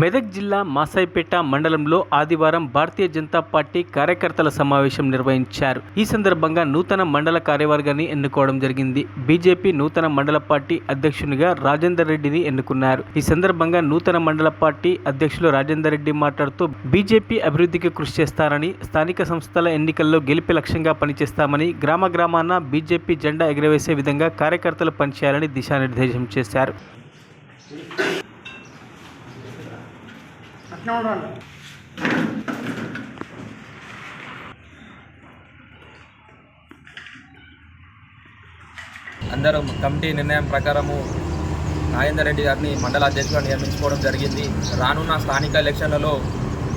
మెదక్ జిల్లా మాసాయిపేట మండలంలో ఆదివారం భారతీయ జనతా పార్టీ కార్యకర్తల సమావేశం నిర్వహించారు. ఈ సందర్భంగా నూతన మండల కార్యవర్గాన్ని ఎన్నుకోవడం జరిగింది. బీజేపీ నూతన మండల పార్టీ అధ్యక్షునిగా రాజేందర్ రెడ్డిని ఎన్నుకున్నారు. ఈ సందర్భంగా నూతన మండల పార్టీ అధ్యక్షులు రాజేందర్ రెడ్డి మాట్లాడుతూ బీజేపీ అభివృద్ధికి కృషి చేస్తారని, స్థానిక సంస్థల ఎన్నికల్లో గెలిపే లక్ష్యంగా పనిచేస్తామని, గ్రామ గ్రామాన బీజేపీ జెండా ఎగురవేసే విధంగా కార్యకర్తలు పనిచేయాలని దిశానిర్దేశం చేశారు. అందరూ కమిటీ నిర్ణయం ప్రకారము రాజేందర్ రెడ్డి గారిని మండల అధ్యక్షులుగా నియమించుకోవడం జరిగింది. రానున్న స్థానిక ఎలక్షన్లలో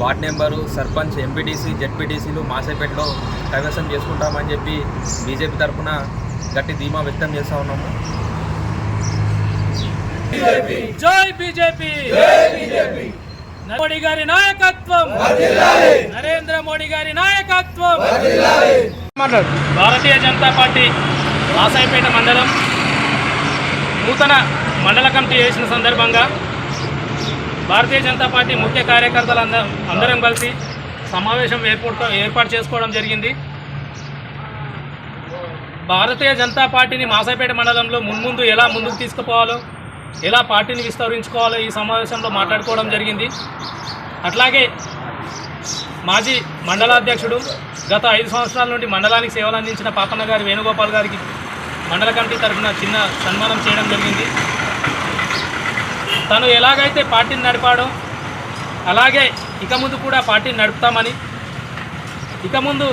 వార్డు నెంబరు, సర్పంచ్, ఎంపీటీసీ, జెడ్పీటీసీలు మాసాయిపేటలో కైవసం చేసుకుంటామని చెప్పి బీజేపీ తరఫున గట్టి ధీమా వ్యక్తం చేస్తూ ఉన్నాము. జై బీజేపీ, మోడీ గారి నాయకత్వం, నరేంద్ర మోడీ గారి నాయకత్వం. భారతీయ జనతా పార్టీ మాసాయిపేట మండలం నూతన మండల కమిటీ వేసిన సందర్భంగా భారతీయ జనతా పార్టీ ముఖ్య కార్యకర్తలు అందరం కలిసి సమావేశం ఏర్పాటు చేసుకోవడం జరిగింది. భారతీయ జనతా పార్టీని మాసాయిపేట మండలంలో మున్ముందు ఎలా ముందుకు తీసుకుపోవాలో, ఎలా పార్టీని విస్తరించుకోవాలో ఈ సమావేశంలో మాట్లాడుకోవడం జరిగింది. అట్లాగే మాజీ మండలాధ్యక్షుడు, గత 5 సంవత్సరాల నుండి మండలానికి సేవలు అందించిన పాపన్న గారి వేణుగోపాల్ గారికి మండల కమిటీ తరఫున చిన్న సన్మానం చేయడం జరిగింది. తను ఎలాగైతే పార్టీని నడిపాడో అలాగే ఇక ముందు కూడా పార్టీని నడుపుతామని, ఇక ముందు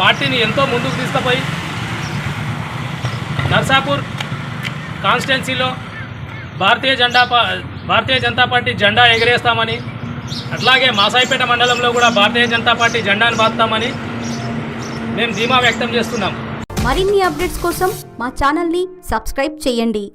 పార్టీని ఎంతో ముందుకు తీసుకుపోయి నర్సాపూర్ కాన్స్టిట్యున్సీలో భారతీయ జనతా పార్టీ జెండా ఎగరేస్తామని, అట్లాగే మాసాయిపేట మండలంలో కూడా భారతీయ జనతా పార్టీ జెండాను బాస్తామని మేము ధీమా వ్యక్తం చేస్తున్నాం. మరిన్ని అప్డేట్స్ కోసం మా ఛానల్ని సబ్స్క్రైబ్ చేయండి.